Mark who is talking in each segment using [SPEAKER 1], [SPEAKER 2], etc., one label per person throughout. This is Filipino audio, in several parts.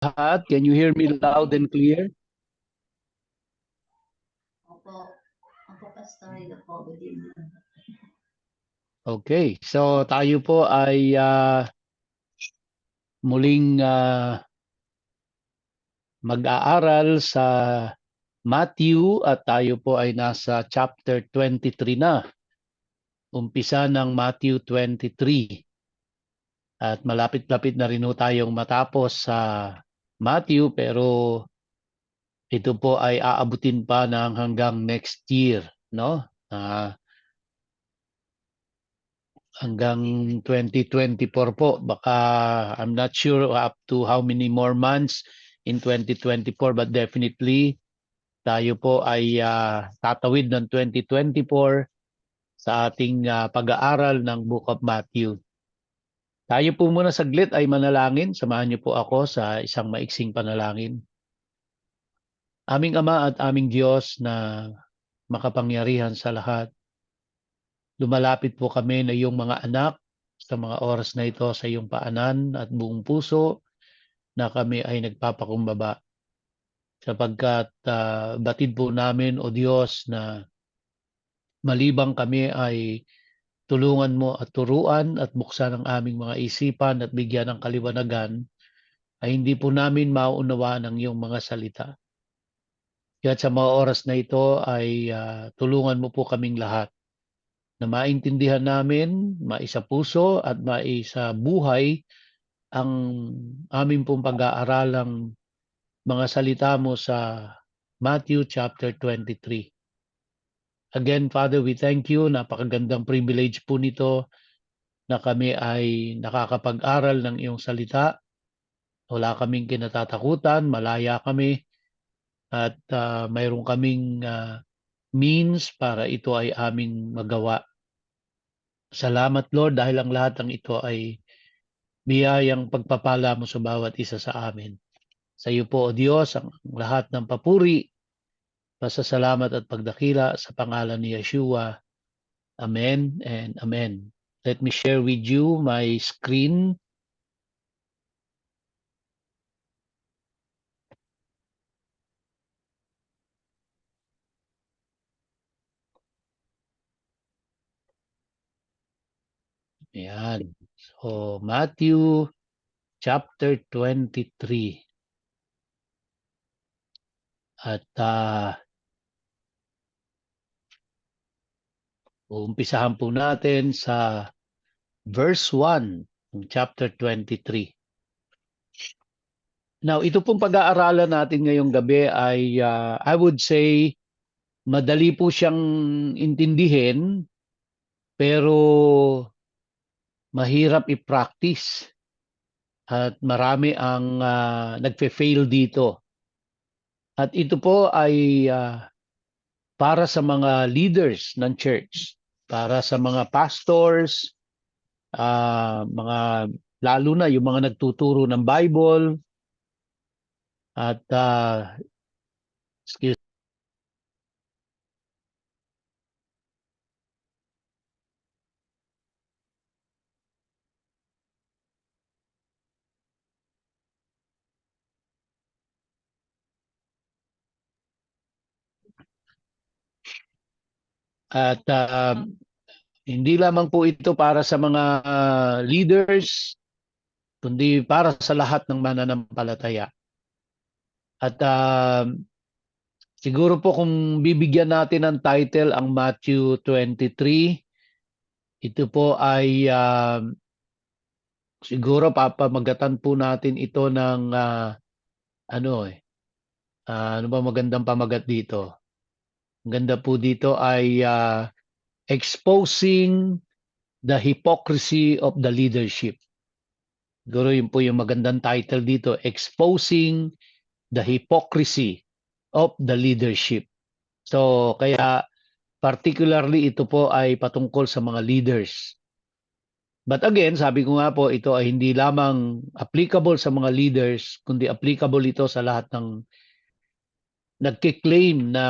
[SPEAKER 1] lahat. Can you hear me loud and clear?
[SPEAKER 2] Opo. Opo, Pastor. Ito po. Good evening.
[SPEAKER 1] Okay, so tayo po ay muling mag-aaral sa Matthew at tayo po ay nasa chapter 23 na. Umpisa ng Matthew 23. At malapit-lapit na rin tayong matapos sa Matthew pero ito po ay aabutin pa ng hanggang next year, no? Hanggang 2024 po. Baka I'm not sure up to how many more months in 2024 but definitely tayo po ay tatawid ng 2024 sa ating pag-aaral ng Book of Matthew. Tayo po muna saglit ay manalangin. Samahan niyo po ako sa isang maiksing panalangin. Aming Ama at aming Diyos na makapangyarihan sa lahat, lumalapit po kami na iyong mga anak sa mga oras na ito sa iyong paanan at buong puso na kami ay nagpapakumbaba. Sapagkat batid po namin, O Diyos, na malibang kami ay tulungan mo at turuan at buksan ang aming mga isipan at bigyan ng kaliwanagan, ay hindi po namin mauunawaan ang iyong mga salita. Kaya sa mga oras na ito ay tulungan mo po kaming lahat na maintindihan namin, maisapuso at maisabuhay ang aming pong pag-aaralang mga salita mo sa Matthew chapter 23. Again, Father, we thank you. Napakagandang privilege po nito na kami ay nakakapag-aral ng iyong salita. Wala kaming kinatatakutan, malaya kami at mayroon kaming means para ito ay aming magawa. Salamat, Lord, dahil ang lahat ng ito ay biyayang pagpapala mo sa bawat isa sa amin. Sa iyo po, O Diyos, ang lahat ng papuri, pasasalamat at pagdakila sa pangalan ni Yeshua. Amen and amen. Let me share with you my screen. Ayan. So, Matthew chapter 23. At uumpisahan po natin sa verse 1 ng chapter 23. Now, ito pong pag-aaralan natin ngayong gabi ay I would say madali po siyang intindihin pero mahirap i-practice at marami ang nagfe-fail dito. At ito po ay para sa mga leaders ng church, para sa mga pastors, mga lalo na yung mga nagtuturo ng Bible at excuse at hindi lamang po ito para sa mga leaders kundi para sa lahat ng mananampalataya. At siguro po kung bibigyan natin ng title ang Matthew 23, ito po ay siguro papamagatan po natin ito ng ano ba magandang pamagat dito? Ang ganda po dito ay exposing the hypocrisy of the leadership. Siguro yun po yung magandang title dito, exposing the hypocrisy of the leadership. So kaya particularly ito po ay patungkol sa mga leaders. But again, sabi ko nga po, ito ay hindi lamang applicable sa mga leaders, kundi applicable ito sa lahat ng nagkiklaim na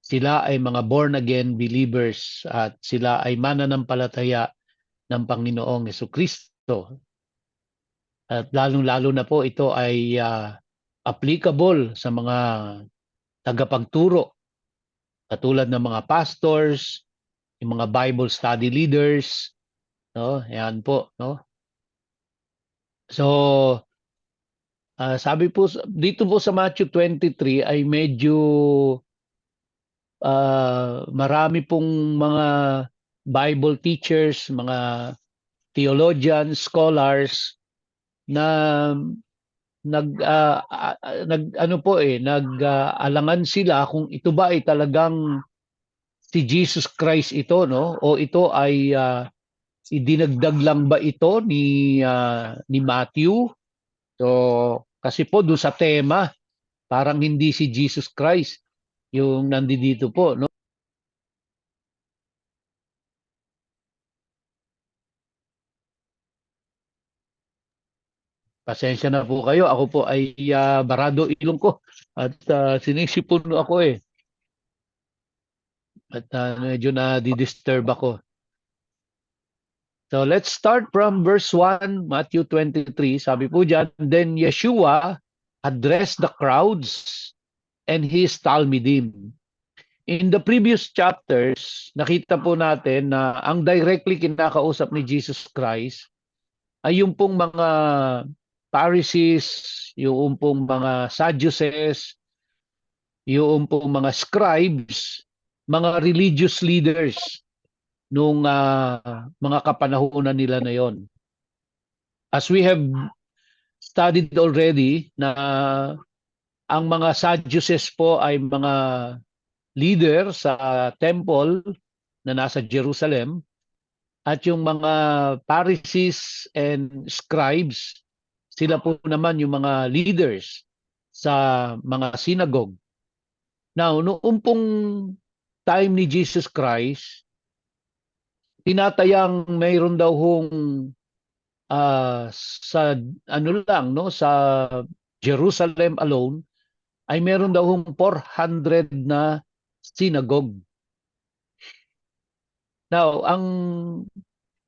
[SPEAKER 1] sila ay mga born-again believers at sila ay mananampalataya ng Panginoong Jesucristo. At lalong-lalo na po ito ay applicable sa mga tagapagturo katulad ng mga pastors, yung mga Bible study leaders, no? Yan po, no? So, sabi po dito po sa Matthew 23 ay medyo marami pong mga Bible teachers, mga theologians, scholars na nag-alangan sila kung ito ba ay talagang si Jesus Christ ito, no? O ito ay idinagdag lang ba ito ni Matthew? So kasi po doon sa tema parang hindi si Jesus Christ yung nandito po, no? Pasensya na po kayo. Ako po ay barado ilong ko at sinisipon ako eh. At medyo na-disturb ako. So let's start from verse 1, Matthew 23. Sabi po dyan, then Yeshua addressed the crowds and his Talmidim. In the previous chapters, nakita po natin na ang directly kinakausap ni Jesus Christ ay yung pong mga Pharisees, yung pong mga Sadducees, yung pong mga scribes, mga religious leaders nung mga kapanahunan nila na yon. As we have studied already na ang mga Sadducees po ay mga leader sa temple na nasa Jerusalem at yung mga Pharisees and scribes, sila po naman yung mga leaders sa mga synagogue. Now, noong pong time ni Jesus Christ, tinatayang mayroon daw hong sa ano lang, no, sa Jerusalem alone ay mayroon daw hong 400 na synagogue. Now,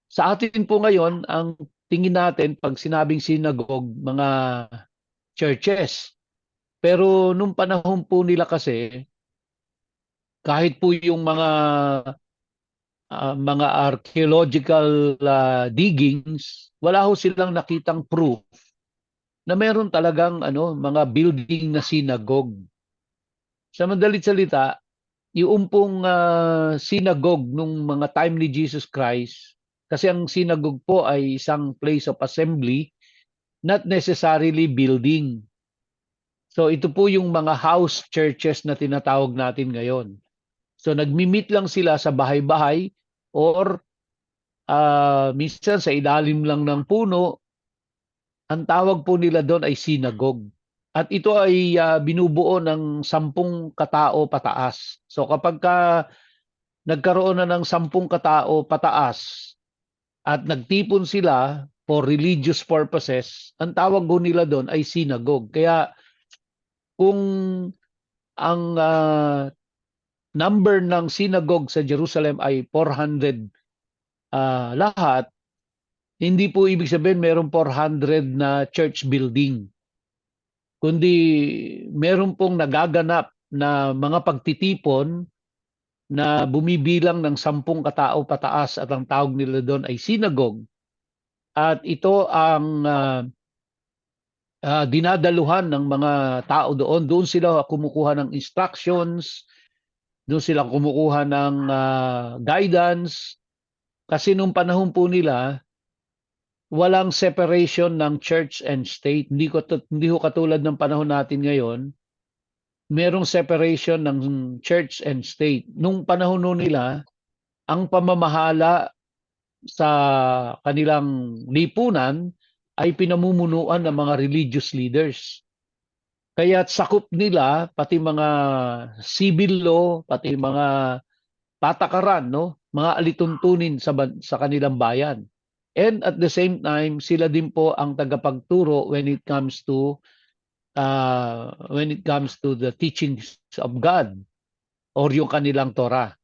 [SPEAKER 1] sa atin po ngayon, ang tingin natin pag sinabing synagogue, mga churches. Pero nung panahon po nila kasi, kahit po yung mga archaeological diggings, wala ho silang nakitang proof na meron talagang mga building na synagogue. Sa madalit salita, yung pong synagogue nung mga time ni Jesus Christ, kasi ang synagogue po ay isang place of assembly, not necessarily building. So ito po yung mga house churches na tinatawag natin ngayon. So nagmi-meet lang sila sa bahay-bahay or minsan sa ilalim lang ng puno. Ang tawag po nila doon ay synagogue. At ito ay binubuo ng 10 katao pataas. So kapag nagkaroon na ng 10 katao pataas at nagtipon sila for religious purposes, ang tawag po nila doon ay synagogue. Kaya kung ang number ng synagogue sa Jerusalem ay 400 lahat, hindi po ibig sabihin mayroong 400 na church building. Kundi meron pong nagaganap na mga pagtitipon na bumibilang ng 10 katao pataas at ang tawag nila doon ay synagogue. At ito ang dinadaluhan ng mga tao doon. Doon sila kumukuha ng instructions, doon sila kumukuha ng guidance. Kasi nung panahon po nila, walang separation ng church and state. Hindi ho katulad ng panahon natin ngayon, merong separation ng church and state. Nung panahon nila, ang pamamahala sa kanilang lipunan ay pinamumunuan ng mga religious leaders. Kaya sakop nila pati mga civil law, pati mga patakaran, no? Mga alituntunin sa kanilang bayan. And at the same time, sila din po ang tagapagturo when it comes to the teachings of God or yung kanilang Torah.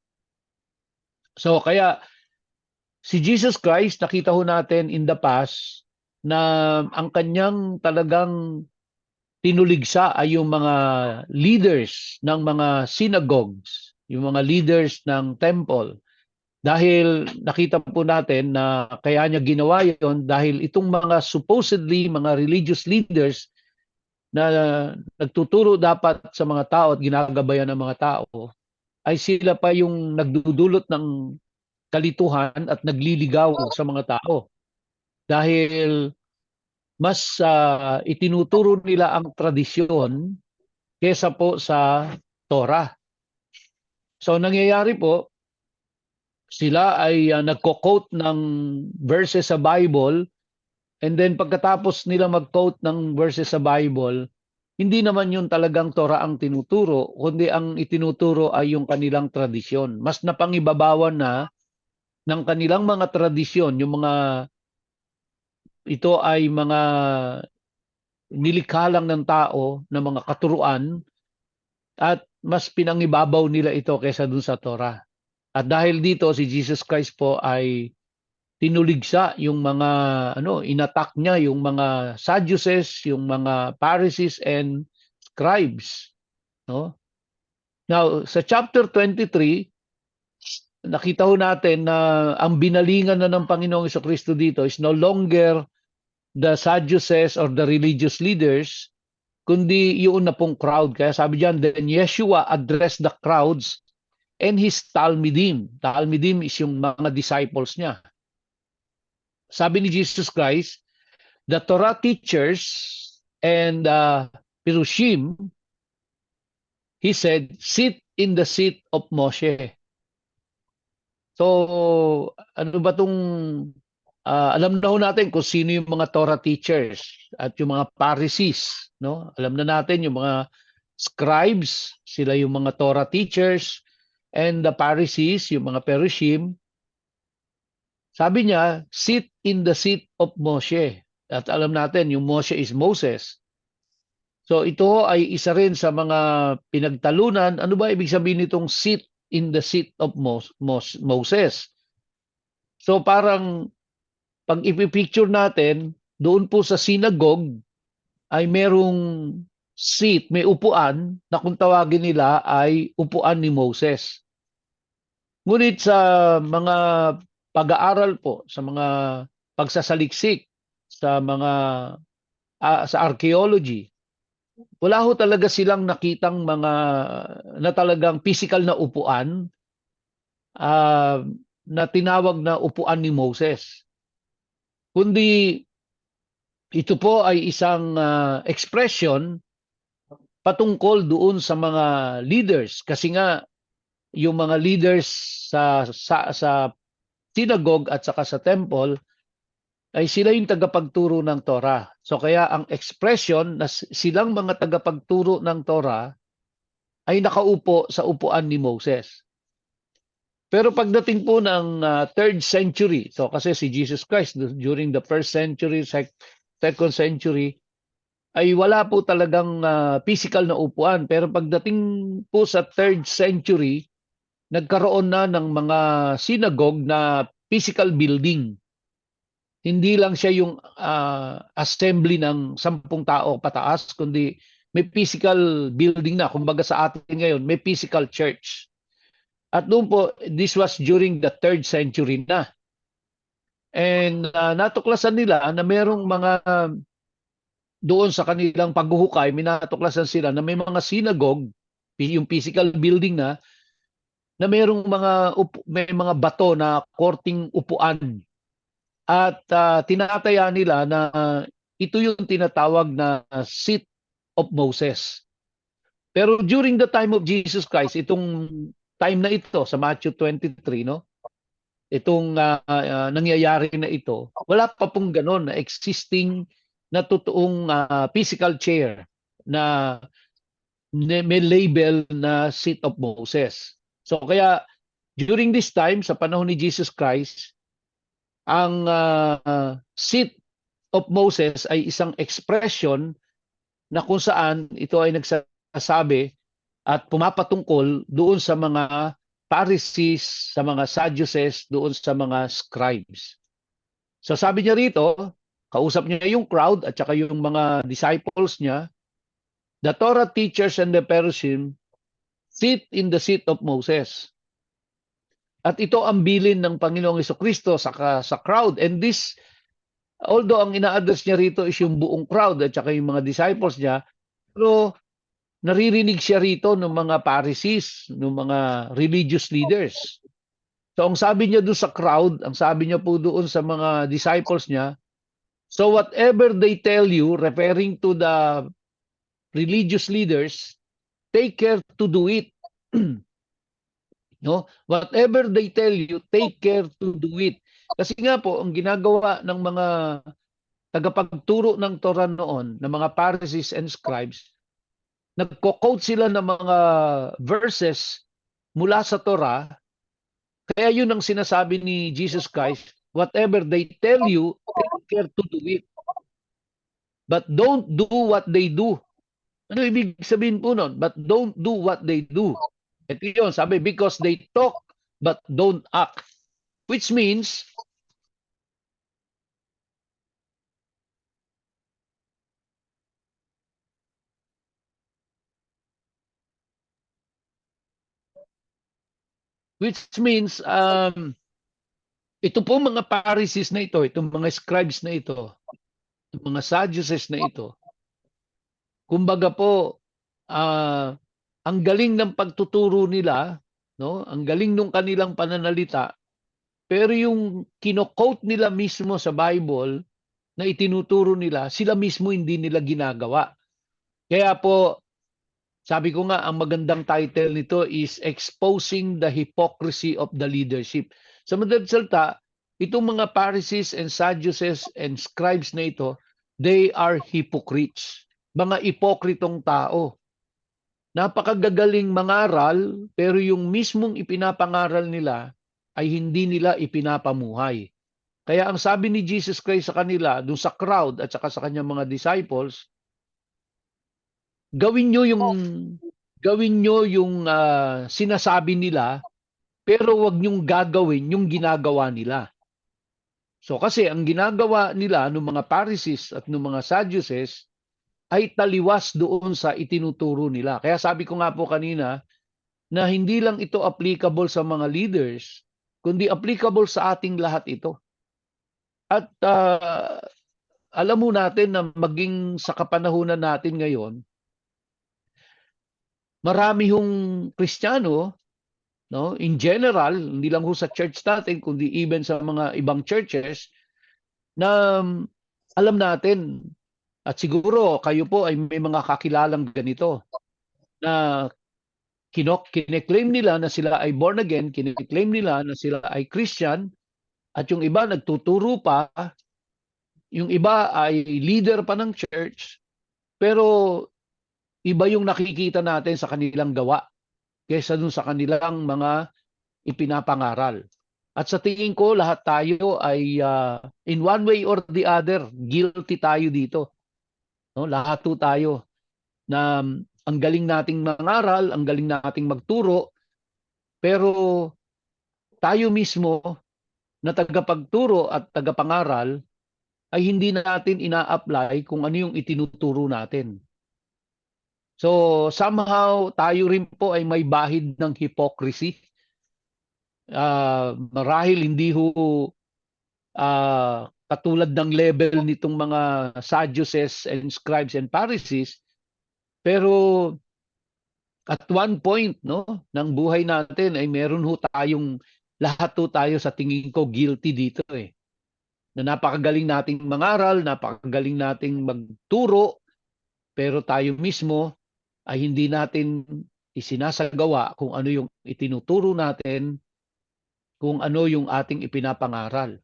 [SPEAKER 1] So kaya si Jesus Christ, nakita ho natin in the past, na ang kanyang talagang tinuligsa ay yung mga leaders ng mga synagogues, yung mga leaders ng temple. Dahil nakita po natin na kaya niya ginawa yon dahil itong mga supposedly mga religious leaders na nagtuturo dapat sa mga tao at ginagabayan ng mga tao ay sila pa yung nagdudulot ng kalituhan at nagliligaw sa mga tao. Dahil mas itinuturo nila ang tradisyon kesa po sa Torah. So nangyayari po, sila ay nagko-quote ng verses sa Bible, and then pagkatapos nila mag-quote ng verses sa Bible, hindi naman yun talagang Torah ang tinuturo, kundi ang itinuturo ay yung kanilang tradisyon. Mas napangibabawan na ng kanilang mga tradisyon, yung mga ito ay mga nilikha lang ng tao na mga katuruan, at mas pinangibabaw nila ito kaysa dun sa Torah. At dahil dito si Jesus Christ po ay tinuligsa yung mga inattack niya yung mga Sadducees, yung mga Pharisees and scribes, no? Now, sa chapter 23, nakita ho natin na ang binalingan na ng Panginoong Jesucristo dito is no longer the Sadducees or the religious leaders, kundi yun na pong crowd. Kaya sabi diyan, then Yeshua addressed the crowds and his Talmidim. Talmidim is yung mga disciples niya. Sabi ni Jesus Christ, the Torah teachers and Pirushim, he said, sit in the seat of Moshe. So, ano ba itong, alam na ho natin kung sino yung mga Torah teachers at yung mga Pharisees, no? Alam na natin yung mga scribes, sila yung mga Torah teachers, and the Pharisees, yung mga Perushim. Sabi niya, sit in the seat of Moshe. At alam natin, yung Moshe is Moses. So ito ay isa rin sa mga pinagtalunan. Ano ba ibig sabihin nitong sit in the seat of Moses? So parang pag ipipicture natin, doon po sa synagogue ay merong seat, may upuan na kung tawagin nila ay upuan ni Moses. Ngunit sa mga pag-aaral po, sa mga pagsasaliksik, sa mga sa archaeology, wala ho talaga silang nakitang mga na talagang physical na upuan uh, na tinawag na upuan ni Moses. Kundi ito po ay isang expression patungkol doon sa mga leaders, kasi nga yung mga leaders sa synagogue at saka sa temple ay sila yung tagapagturo ng Torah. So kaya ang expression na silang mga tagapagturo ng Torah ay nakaupo sa upuan ni Moses. Pero pagdating po ng 3rd century, so kasi si Jesus Christ during the 1st century, 2nd century, ay wala po talagang physical na upuan. Pero pagdating po sa 3rd century, nagkaroon na ng mga synagogue na physical building. Hindi lang siya yung assembly ng 10 tao pataas, kundi may physical building na. Kumbaga sa atin ngayon, may physical church. At doon po, this was during the 3rd century na. And natuklasan nila na merong mga doon sa kanilang paghuhukay, may natuklasan sila na may mga synagogue, yung physical building na merong may mga bato na korting upuan. At tinataya nila na ito yung tinatawag na seat of Moses. Pero during the time of Jesus Christ, itong time na ito sa Matthew 23, no? Itong nangyayari na ito, wala pa pong ganon na existing na totoong physical chair na may label na seat of Moses. So kaya during this time, sa panahon ni Jesus Christ, ang seat of Moses ay isang expression na kung saan ito ay nagsasabi at pumapatungkol doon sa mga Pharisees, sa mga Sadducees, doon sa mga scribes. So sabi niya rito, kausap niya yung crowd at saka yung mga disciples niya. The Torah teachers and the Perusim sit in the seat of Moses. At ito ang bilin ng Panginoong Jesucristo sa crowd. And this, although ang ina-address niya rito is yung buong crowd at saka yung mga disciples niya, pero naririnig siya rito ng mga Pharisees, ng mga religious leaders. So ang sabi niya doon sa crowd, ang sabi niya po doon sa mga disciples niya, so whatever they tell you, referring to the religious leaders, take care to do it. No? Whatever they tell you, take care to do it. Kasi nga po, ang ginagawa ng mga tagapagturo ng Torah noon, ng mga Pharisees and scribes, nagko-quote sila ng mga verses mula sa Torah. Kaya yun ang sinasabi ni Jesus Christ, whatever they tell you, take care to do it. But don't do what they do. Ano ibig sabihin po nun? But don't do what they do. Ito yun, sabi, because they talk but don't act. Which means, ito po mga Pharisees na ito, itong mga scribes na ito, itong mga Sadducees na ito, kumbaga po, ang galing ng pagtuturo nila, no? Ang galing ng kanilang pananalita, pero yung kino-quote nila mismo sa Bible na itinuturo nila, sila mismo hindi nila ginagawa. Kaya po, sabi ko nga, ang magandang title nito is Exposing the Hypocrisy of the Leadership. Sa madaling salita, itong mga Pharisees and Sadducees and scribes na ito, they are hypocrites. Mga ipokritong tao. Napakagagaling mangaral, pero yung mismong ipinapangaral nila ay hindi nila ipinapamuhay. Kaya ang sabi ni Jesus Christ sa kanila, doon sa crowd at saka sa kanyang mga disciples, gawin nyo yung sinasabi nila, pero wag nyong gagawin yung ginagawa nila. So kasi ang ginagawa nila ng mga Pharisees at ng mga Sadducees ay taliwas doon sa itinuturo nila. Kaya sabi ko nga po kanina na hindi lang ito applicable sa mga leaders, kundi applicable sa ating lahat ito. At alam mo natin na maging sa kapanahunan natin ngayon, marami hong Kristiyano, no, in general, hindi lang ho sa church natin, kundi even sa mga ibang churches, na alam natin, at siguro kayo po ay may mga kakilalang ganito, na kine-claim nila na sila ay born again, kine-claim nila na sila ay Christian, at yung iba nagtuturo pa, yung iba ay leader pa ng church, pero iba yung nakikita natin sa kanilang gawa kaysa dun sa kanilang mga ipinapangaral. At sa tingin ko, lahat tayo ay in one way or the other, guilty tayo dito. No? Lahat po tayo na ang galing nating mangaral, ang galing nating magturo, pero tayo mismo na tagapagturo at tagapangaral ay hindi natin ina-apply kung ano yung itinuturo natin. So somehow tayo rin po ay may bahid ng hypocrisy. Marahil hindi ho katulad ng level nitong mga Sadducees and scribes and Pharisees, pero at one point, no, ng buhay natin ay meron ho tayong, lahat ho tayo sa tingin ko guilty dito eh. Na napakagaling nating mangaral, napakagaling nating magturo, pero tayo mismo ay hindi natin isinasagawa kung ano yung itinuturo natin, kung ano yung ating ipinapangaral.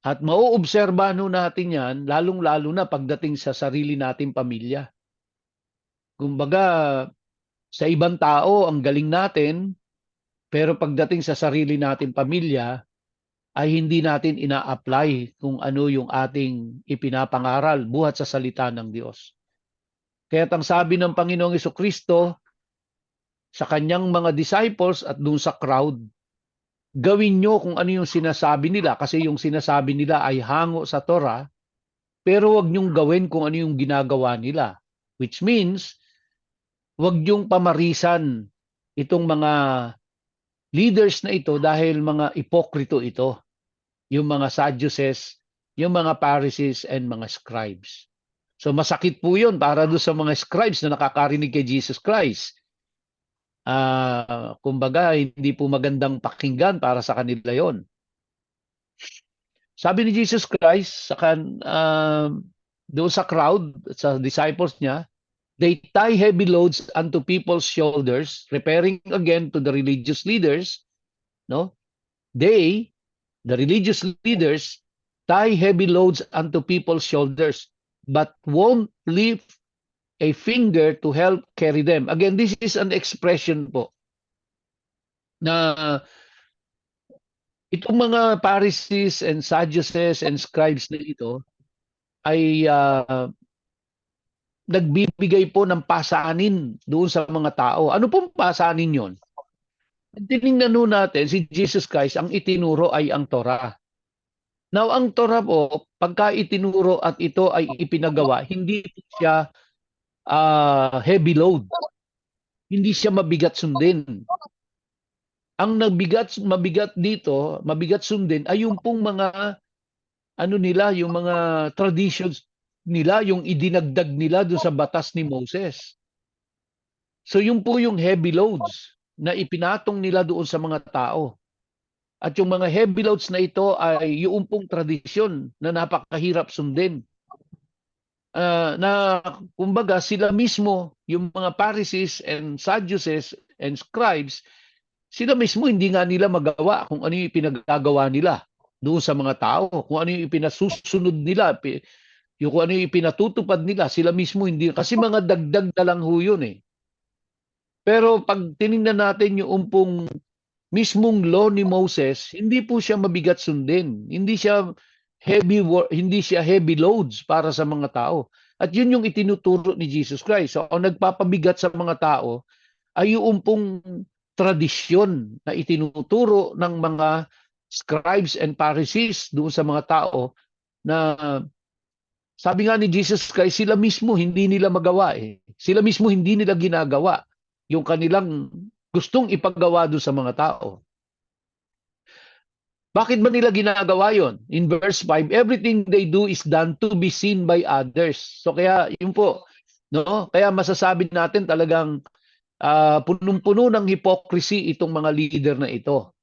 [SPEAKER 1] At mauobserbahan natin yan, lalong-lalo na pagdating sa sarili nating pamilya. Kumbaga, sa ibang tao, ang galing natin, pero pagdating sa sarili nating pamilya, ay hindi natin ina-apply kung ano yung ating ipinapangaral buhat sa salita ng Diyos. Kaya ang sabi ng Panginoong Jesucristo sa kanyang mga disciples at dun sa crowd, gawin nyo kung ano yung sinasabi nila, kasi yung sinasabi nila ay hango sa Torah, pero wag niyong gawin kung ano yung ginagawa nila. Which means, wag niyong pamarisan itong mga leaders na ito dahil mga ipokrito ito. Yung mga Sadducees, yung mga Pharisees, and mga scribes. So masakit po yun para doon sa mga scribes na nakakarinig kay Jesus Christ. Kumbaga, hindi po magandang pakinggan para sa kanila yon. Sabi ni Jesus Christ doon sa crowd, sa disciples niya, they tie heavy loads unto people's shoulders, referring again to the religious leaders, no? They, the religious leaders, tie heavy loads unto people's shoulders, but won't lift a finger to help carry them. Again, this is an expression po na itong mga Pharisees and Sadducees and scribes na ito ay nagbibigay po ng pasanin doon sa mga tao. Ano pong pasanin yon? Tinignan natin, si Jesus Christ, ang itinuro ay ang Torah. Now, ang Torah po, pagka itinuro at ito ay ipinagawa, hindi siya heavy load. Hindi siya mabigat sundin. Ang mabigat dito, mabigat sundin, ay yung pong mga, yung mga traditions nila, yung idinagdag nila doon sa batas ni Moses. So yung po yung heavy loads na ipinatong nila doon sa mga tao. At yung mga heavy loads na ito ay yung pong tradisyon na napakahirap sundin. Na kumbaga sila mismo, yung mga Pharisees and Sadducees and scribes, sila mismo hindi nga nila magawa kung ano yung pinagagawa nila doon sa mga tao, kung ano yung ipinasusunod nila, kung ano yung ipinatutupad nila, sila mismo hindi, kasi mga dagdag na lang ho yun eh. Pero pag tinignan natin yung pong mismong law ni Moses, hindi po siya mabigat sundin. Hindi siya heavy loads para sa mga tao. At yun yung itinuturo ni Jesus Christ. So, ang nagpapabigat sa mga tao ay yung pong tradisyon na itinuturo ng mga scribes and Pharisees doon sa mga tao na sabi nga ni Jesus Christ, sila mismo hindi nila magawa eh. Sila mismo hindi nila ginagawa yung kanilang gustong ipagawa doon sa mga tao. Bakit ba nila ginagawa yon? In verse 5, everything they do is done to be seen by others. So kaya yun po, no? Kaya masasabi natin talagang punong-puno ng hypocrisy itong mga leader na ito.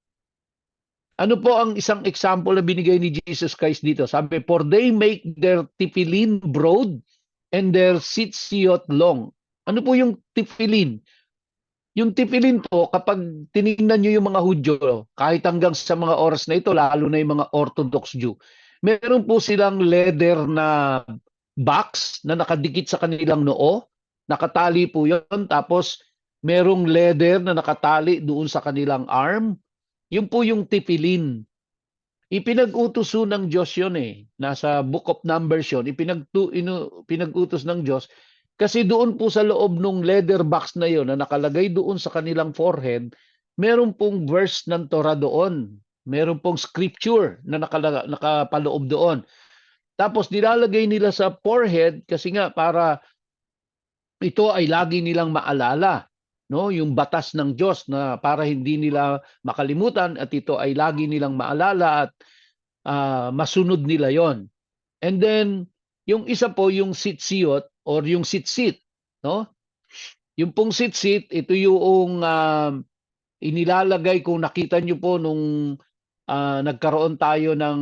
[SPEAKER 1] Ano po ang isang example na binigay ni Jesus Christ dito? Sabi, for they make their tefillin broad and their tzitzit long. Ano po yung tefillin? Yung tefillin po, kapag tinignan nyo yung mga Hudyo, kahit hanggang sa mga oras na ito, lalo na yung mga Orthodox Jew, meron po silang leather na box na nakadikit sa kanilang noo. Nakatali po yon. Tapos, merong leather na nakatali doon sa kanilang arm. Yun po yung tefillin. Ipinag-utos ng Diyos yun eh. Nasa Book of Numbers yun. Pinag-utos ng Diyos. Kasi doon po sa loob ng leather box na yon na nakalagay doon sa kanilang forehead, meron pong verse ng Torah doon. Meron pong scripture na nakapaloob doon. Tapos nilalagay nila sa forehead kasi nga para ito ay lagi nilang maalala, no, yung batas ng Diyos na para hindi nila makalimutan at ito ay lagi nilang maalala at masunod nila yon. And then yung isa po yung tzitzit or yung sitsit, no? Yung pong sitsit, ito yung inilalagay, kung nakita nyo po nung nagkaroon tayo ng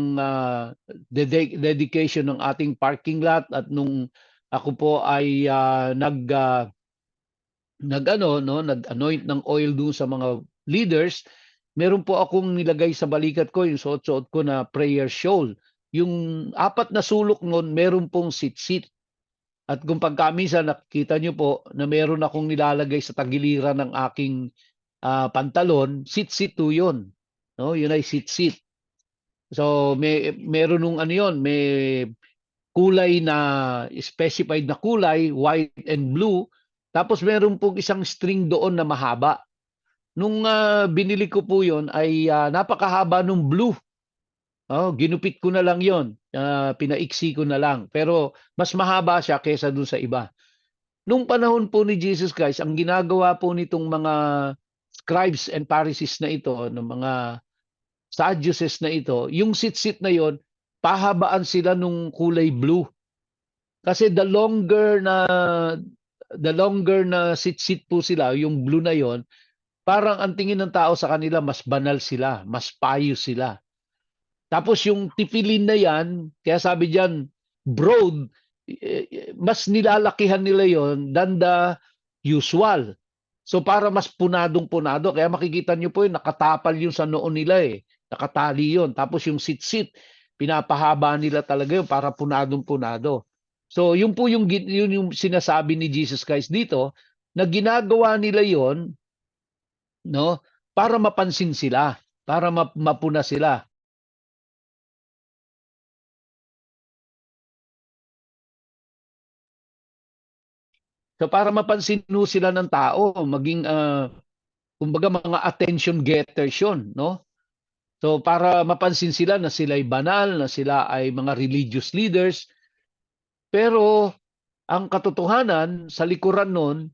[SPEAKER 1] dedication ng ating parking lot at nung ako po ay nag-anoint ng oil doon sa mga leaders, meron po akong nilagay sa balikat ko, yung suot-suot ko na prayer shawl. Yung apat na sulok noon, meron pong sitsit. At kung pagkamisa, nakita nyo po na meron akong nilalagay sa tagiliran ng aking pantalon, sitsit to yun. No? Yun ay sitsit. So, meron nung may kulay na, specified na kulay, white and blue. Tapos meron pong isang string doon na mahaba. Nung binili ko po yun ay napakahaba nung blue. Oh, ginupit ko na lang 'yon. Pinaiksi ko na lang. Pero mas mahaba siya kaysa dun sa iba. Nung panahon po ni Jesus Christ, ang ginagawa po nitong mga scribes and Pharisees na ito, ng mga Sadducees na ito, yung sit-sit na 'yon, pahabaan sila nung kulay blue. Kasi the longer na sit-sit po sila, yung blue na 'yon, parang ang tingin ng tao sa kanila mas banal sila, mas pious sila. Tapos yung tipilin na yan, kaya sabi diyan, broad, mas nilalakihan nila yon than the usual. So para mas punadong-punado, kaya makikita niyo po yun, nakatapal yung sa noo nila eh. Nakatali yon. Tapos yung sit-sit, pinapahaba nila talaga yun para punadong-punado. So yun po yung sinasabi ni Jesus Christ dito, na ginagawa nila yon, no, para mapansin sila, para mapuna sila. So para mapansin mo sila ng tao, maging kumbaga mga attention getters 'yon, no? So para mapansin sila na sila ay banal, na sila ay mga religious leaders. Pero ang katotohanan sa likuran nun,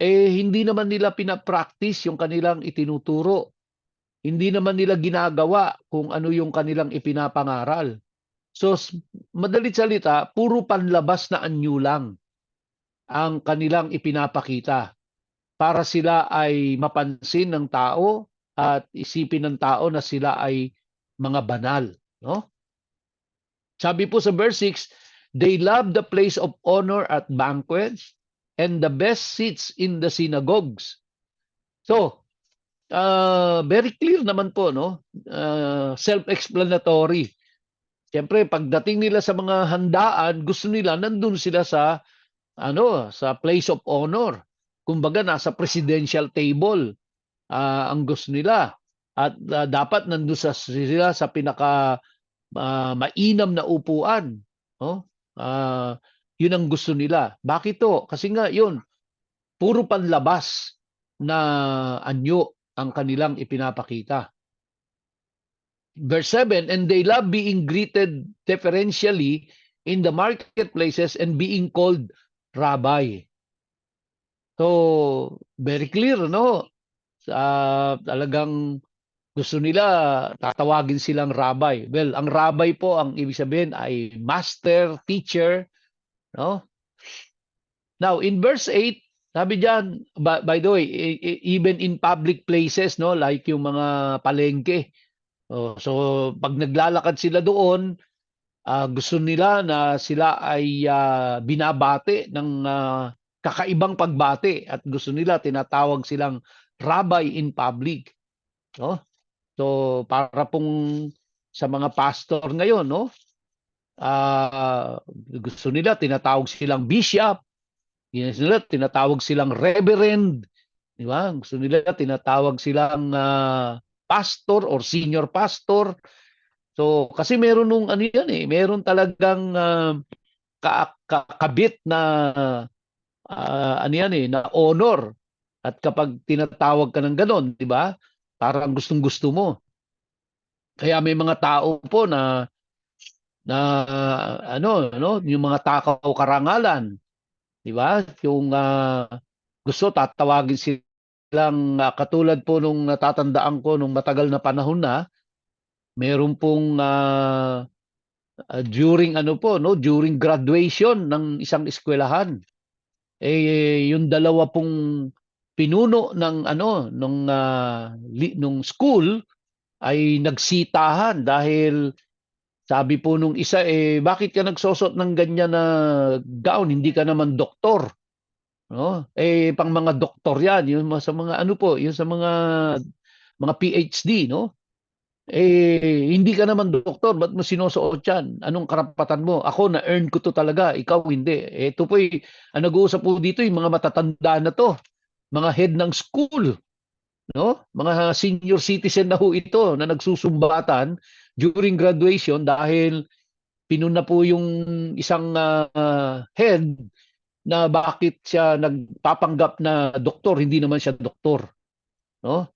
[SPEAKER 1] hindi naman nila pina-practice yung kanilang itinuturo. Hindi naman nila ginagawa kung ano yung kanilang ipinapangaral. So madalit salita, puro panlabas na anyo lang ang kanilang ipinapakita, para sila ay mapansin ng tao at isipin ng tao na sila ay mga banal, no? Sabi po sa verse 6, they love the place of honor at banquets and the best seats in the synagogues. So, very clear naman po, no? Self-explanatory. Siyempre, pagdating nila sa mga handaan, gusto nila nandun sila sa place of honor. Kumbaga nasa presidential table ang gusto nila, at dapat nandoon sila sa pinaka mainam na upuan, no? Yun ang gusto nila. Bakit to? Kasi nga yun, puro panlabas na anyo ang kanilang ipinapakita. Verse 7, and they love being greeted deferentially in the marketplaces and being called rabbi. So, very clear, no? Talagang gusto nila tatawagin silang rabbi. Well, ang rabbi po, ang ibig sabihin ay master, teacher, no? Now, in verse 8, sabi diyan, by the way, even in public places, no, like yung mga palengke. So pag naglalakad sila doon, gusto nila na sila ay binabati ng kakaibang pagbati, at gusto nila tinatawag silang rabbi in public, no? So para pong sa mga pastor ngayon, no? Gusto nila tinatawag silang bishop, gusto nila tinatawag silang reverend, di ba? Gusto nila tinatawag silang pastor or senior pastor. So kasi meron nung ano yan meron talagang kabit na ano yan na honor. At kapag tinatawag ka ng ganon, di ba? Parang gustong-gusto mo. Kaya may mga tao po na yung mga takaw karangalan, di ba? Yung gusto tatawagin silang katulad po nung natatandaan ko nung matagal na panahon na, meron pong during graduation ng isang eskwelahan, yung dalawa pong pinuno ng nung school ay nagsitahan dahil sabi po nung isa, bakit ka nagsosot ng ganyan na gown, hindi ka naman doktor, no? Pang mga doktor yan, yung sa mga yung sa mga PhD, no? Hindi ka naman doktor, ba't mo sinusuot yan? Anong karapatan mo? Ako, na-earn ko to talaga, ikaw hindi. Ito po ang nag-uusap po dito, yung mga matatanda na to, mga head ng school, no? Mga senior citizen na ho ito na nagsusumbatan during graduation dahil pinuna po yung isang head na bakit siya nagpapanggap na doktor, hindi naman siya doktor, no?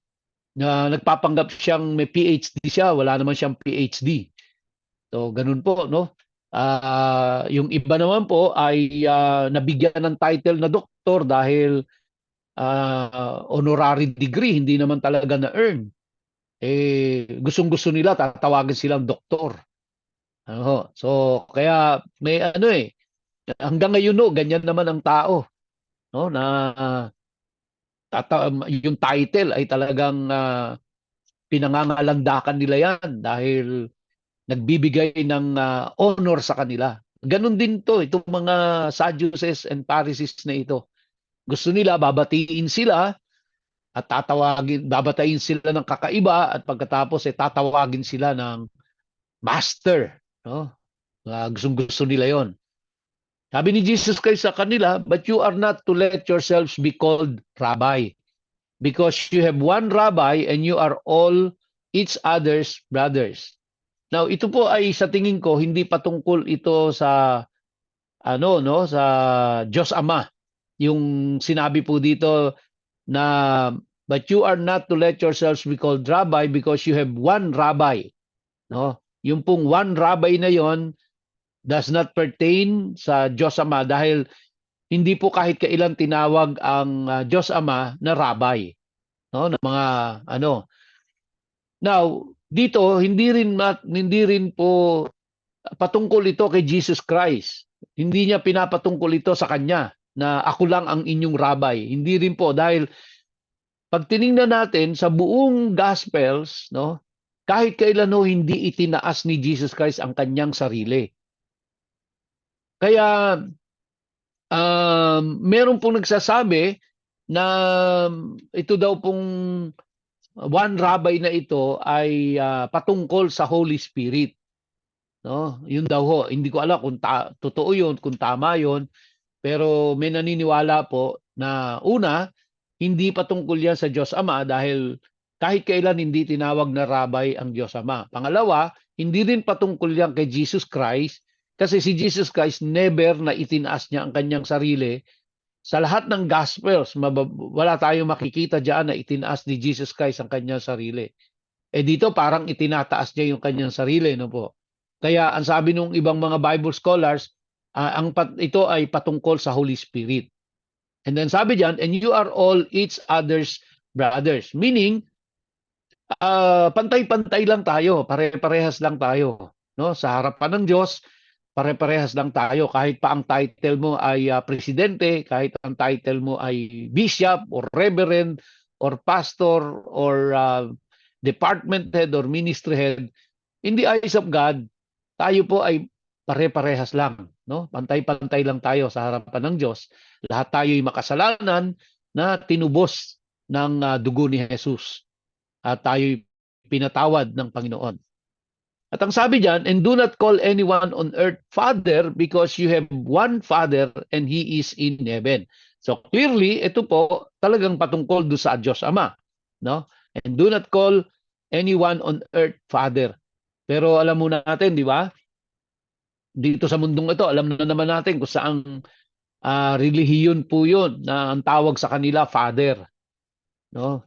[SPEAKER 1] Na nagpapanggap siyang may PhD siya, wala naman siyang PhD. So ganun po, no? Yung iba naman po ay nabigyan ng title na doktor dahil honorary degree, hindi naman talaga na-earn. Gustong-gusto nila tatawagin silang doktor. Ano, so kaya may ano hanggang ngayon no, ganyan naman ang tao, no, na yung title ay talagang pinangangalandakan nila yan dahil nagbibigay ng honor sa kanila. Ganon din to, itong mga Sadducees and Pharisees na ito. Gusto nila babatiin sila at babatiin sila ng kakaiba at pagkatapos tatawagin sila ng master, no? Gustong-gusto nila 'yon. Sabi ni Jesus Christ sa kanila, "But you are not to let yourselves be called rabbi, because you have one rabbi and you are all each other's brothers." Now, ito po ay sa tingin ko hindi patungkol ito sa sa Diyos Ama. Yung sinabi po dito na but you are not to let yourselves be called rabbi because you have one rabbi, no? Yung pong one rabbi na yon does not pertain sa Diyos Ama dahil hindi po kahit kailan tinawag ang Diyos Ama na rabbi, no? Na mga ano. Now, dito hindi rin po patungkol ito kay Jesus Christ. Hindi niya pinapatungkol ito sa kanya na ako lang ang inyong rabbi. Hindi rin po dahil pag tiningnan natin sa buong Gospels, no, kahit kailan hindi itinaas ni Jesus Christ ang kanyang sarili. Kaya meron pong nagsasabi na ito daw pong one rabbi na ito ay patungkol sa Holy Spirit. No? Yun daw ho. Hindi ko alam kung totoo yun, kung tama yun. Pero may naniniwala po na una, hindi patungkol yan sa Diyos Ama dahil kahit kailan hindi tinawag na rabbi ang Diyos Ama. Pangalawa, hindi rin patungkol yan kay Jesus Christ kasi si Jesus Christ never na itinaas niya ang kanyang sarili. Sa lahat ng Gospels, wala tayong makikita diyan na itinaas ni Jesus Christ ang kanyang sarili. Dito parang itinataas niya yung kanyang sarili, no po. Kaya ang sabi ng ibang mga Bible scholars, ito ay patungkol sa Holy Spirit. And then sabi diyan, and you are all each other's brothers. Meaning, pantay-pantay lang tayo, pare-parehas lang tayo, no? Sa harapan ng Diyos, pare-parehas lang tayo kahit pa ang title mo ay presidente, kahit ang title mo ay bishop or reverend or pastor or department head or ministry head. In the eyes of God, tayo po ay pare-parehas lang, no? Pantay-pantay lang tayo sa harapan ng Diyos. Lahat tayo ay makasalanan na tinubos ng dugo ni Jesus. At tayo'y pinatawad ng Panginoon. At ang sabi diyan, and do not call anyone on earth Father because you have one Father and He is in heaven. So clearly, ito po talagang patungkol do sa Diyos Ama, no? And do not call anyone on earth Father. Pero alam muna natin, di ba? Dito sa mundong ito, alam na naman natin kung saang relihiyon po yun na ang tawag sa kanila Father, no?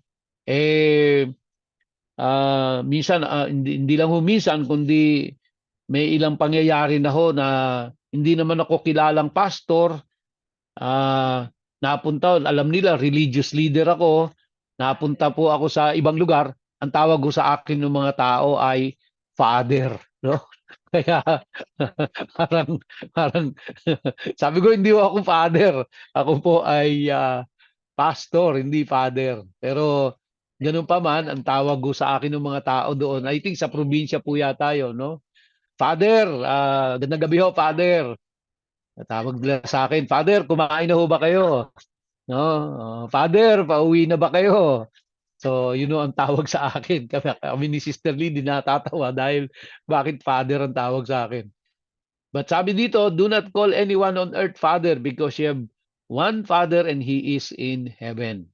[SPEAKER 1] Minsan hindi lang minsan kundi may ilang pangyayari na ho na hindi naman ako kilalang pastor, napunta, alam nila religious leader ako, napunta po ako sa ibang lugar, ang tawag ko sa akin ng mga tao ay Father, no? Kaya parang parang sabi ko hindi ako Father, ako po ay pastor, hindi Father. Pero ganun pa man, ang tawag ko sa akin ng mga tao doon, I think sa probinsya po yata yun, no? Father, gandang gabi ho, Father. Tawag nila sa akin, Father, kumain na ho ba kayo? No? Father, pauwi na ba kayo? So, yun ang tawag sa akin. Kami ni Sister Lee, di natatawa dahil bakit Father ang tawag sa akin. But sabi dito, do not call anyone on earth Father because you have one Father and He is in heaven.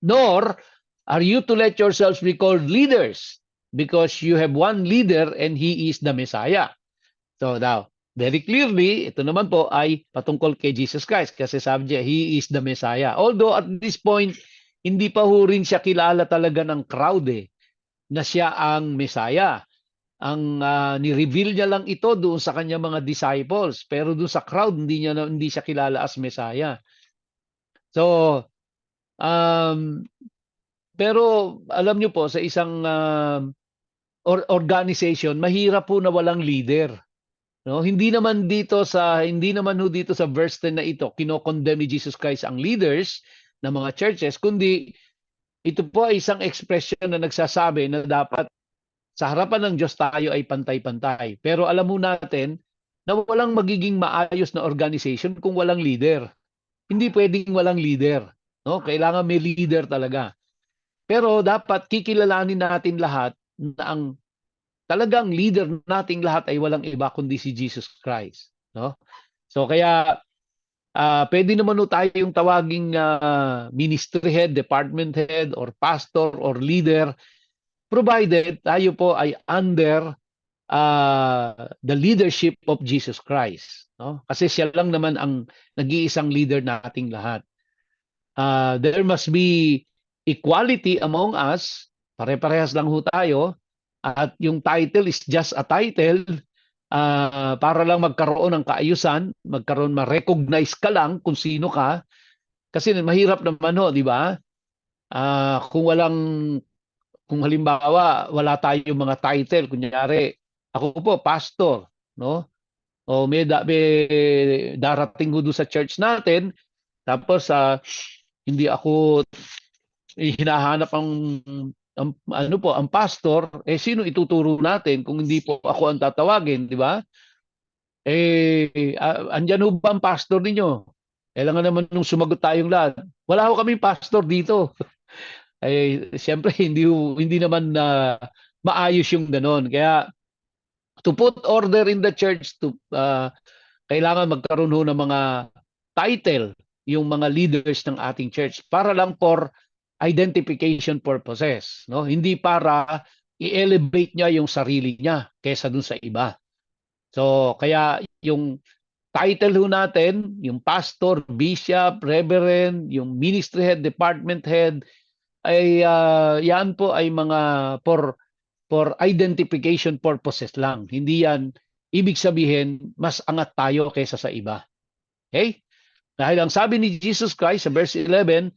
[SPEAKER 1] Nor are you to let yourselves be called leaders because you have one leader and He is the Messiah. So now, very clearly, ito naman po ay patungkol kay Jesus Christ kasi sabi niya, He is the Messiah. Although at this point, hindi pa ho rin siya kilala talaga ng crowd na siya ang Messiah. ni-reveal niya lang ito doon sa kanyang mga disciples, pero doon sa crowd hindi siya kilala as Messiah. So, um, pero alam niyo po sa isang organization, mahirap po na walang leader. No, hindi naman ho dito sa verse 10 na ito kino-condemn ni Jesus Christ ang leaders ng mga churches, kundi ito po ay isang expression na nagsasabi na dapat sa harapan ng Diyos tayo ay pantay-pantay. Pero alam mo natin na walang magiging maayos na organization kung walang leader. Hindi pwedeng walang leader, no? Kailangan may leader talaga. Pero dapat kikilalanin natin lahat na ang talagang leader nating lahat ay walang iba kundi si Jesus Christ, no? So kaya pwede naman no tayong tawaging ministry head, department head, or pastor, or leader, provided tayo po ay under the leadership of Jesus Christ. No? Kasi siya lang naman ang nag-iisang leader nating lahat. There must be equality among us, pare-parehas lang ho tayo, at yung title is just a title, para lang magkaroon ng kaayusan, ma-recognize ka lang kung sino ka. Kasi mahirap naman ho, di ba? Kung halimbawa wala tayong mga title, kunyari ako po pastor, no? O may darating ho doon sa church natin, tapos hindi ako hinahanap ang pastor, sino ituturo natin kung hindi po ako ang tatawagin, di ba? Andyan ho ba ang pastor ninyo? Kailangan naman nung sumagot tayong lahat. Wala ho kaming pastor dito. Siyempre hindi naman maayos yung ganon. Kaya to put order in the church, kailangan magkaroon ho ng mga title yung mga leaders ng ating church para lang for identification purposes, no? Hindi para i-elevate niya yung sarili niya kaysa dun sa iba. So kaya yung title ho natin, yung pastor, bishop, reverend, yung ministry head, department head, ay yan po ay mga for identification purposes lang. Hindi yan ibig sabihin mas angat tayo kaysa sa iba. Okay? Dahil ang sabi ni Jesus Christ sa verse 11,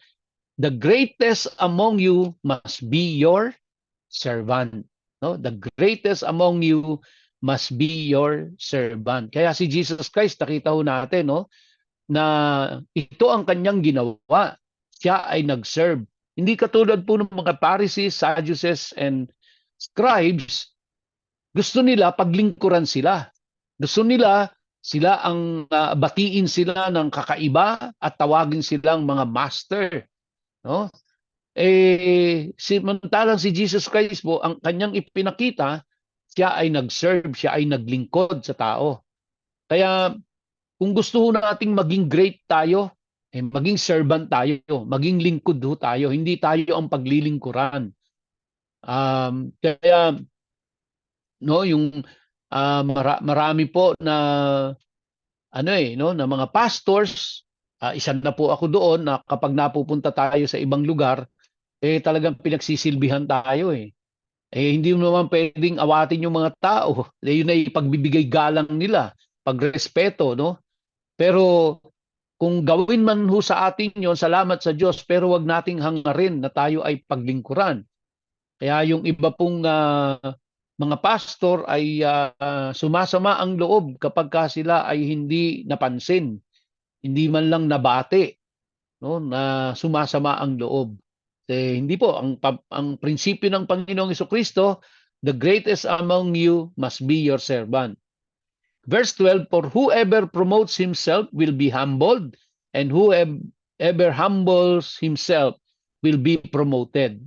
[SPEAKER 1] the greatest among you must be your servant. No? The greatest among you must be your servant. Kaya si Jesus Christ, nakita ho natin, no, na ito ang kanyang ginawa. Siya ay nag-serve. Hindi katulad po ng mga Pharisees, Sadducees, and scribes, gusto nila paglingkuran sila. Gusto nila sila ang batiin sila ng kakaiba at tawagin silang mga master, no? Samantalang si Jesus Christ po, ang kanyang ipinakita, siya ay nag-serve, siya ay naglingkod sa tao. Kaya kung gusto nating maging great tayo, maging servant tayo, maging lingkod tayo, hindi tayo ang paglilingkuran. Kaya no, yung marami po na na mga pastors, isa na po ako doon na kapag napupunta tayo sa ibang lugar, talagang pinagsisilbihan tayo . Hindi mo naman pwedeng awatin yung mga tao. Yun ay pagbibigay galang nila, pagrespeto, no? Pero kung gawin man ho sa atin yon, salamat sa Diyos, pero wag nating hangarin na tayo ay paglingkuran. Kaya yung iba pong mga pastor ay sumasama ang loob kapag sila ay hindi napansin, hindi man lang nabati, no, na sumasama ang loob. Hindi po ang prinsipyo ng Panginoong Jesucristo, the greatest among you must be your servant. Verse 12, for whoever promotes himself will be humbled, and whoever humbles himself will be promoted.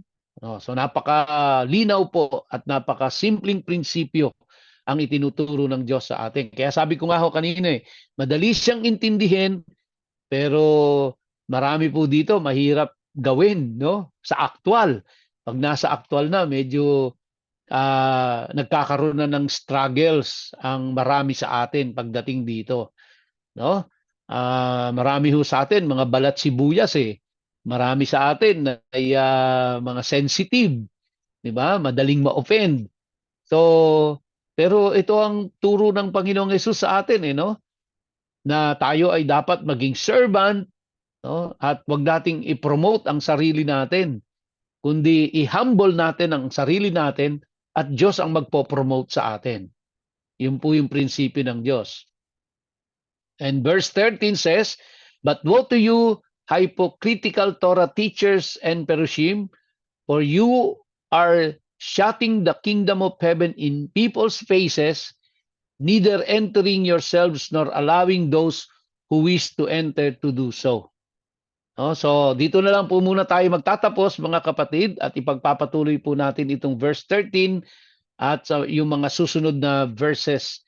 [SPEAKER 1] So napakalinaw po at napakasimpleng prinsipyo ang itinuturo ng Diyos sa atin. Kaya sabi ko nga ho kanina, madali siyang intindihin, pero marami po dito mahirap gawin, no? Sa aktual. Pag nasa aktual na, medyo nagkakaroon na ng struggles ang marami sa atin pagdating dito, no? Marami ho sa atin mga balat sibuyas . Marami sa atin ay mga sensitive, di ba? Madaling ma-offend. So Pero ito ang turo ng Panginoong Hesus sa atin, no? Na tayo ay dapat maging servant, no? At wag nating i-promote ang sarili natin, kundi i-humble natin ang sarili natin at Diyos ang magpo-promote sa atin. Yun po yung prinsipyo ng Diyos. And verse 13 says, "But woe to you, hypocritical Torah teachers and Perushim, for you are shutting the kingdom of heaven in people's faces, neither entering yourselves nor allowing those who wish to enter to do so." No? So dito na lang po muna tayo magtatapos, mga kapatid, at ipagpapatuloy po natin itong verse 13 at yung mga susunod na verses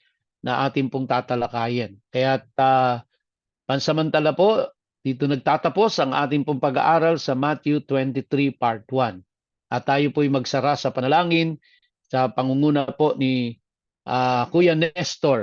[SPEAKER 1] na ating pong tatalakayin. Kaya pansamantala po, dito nagtatapos ang ating pong pag-aaral sa Matthew 23 part 1. At tayo po'y magsara sa panalangin sa pangunguna po ni Kuya Nestor.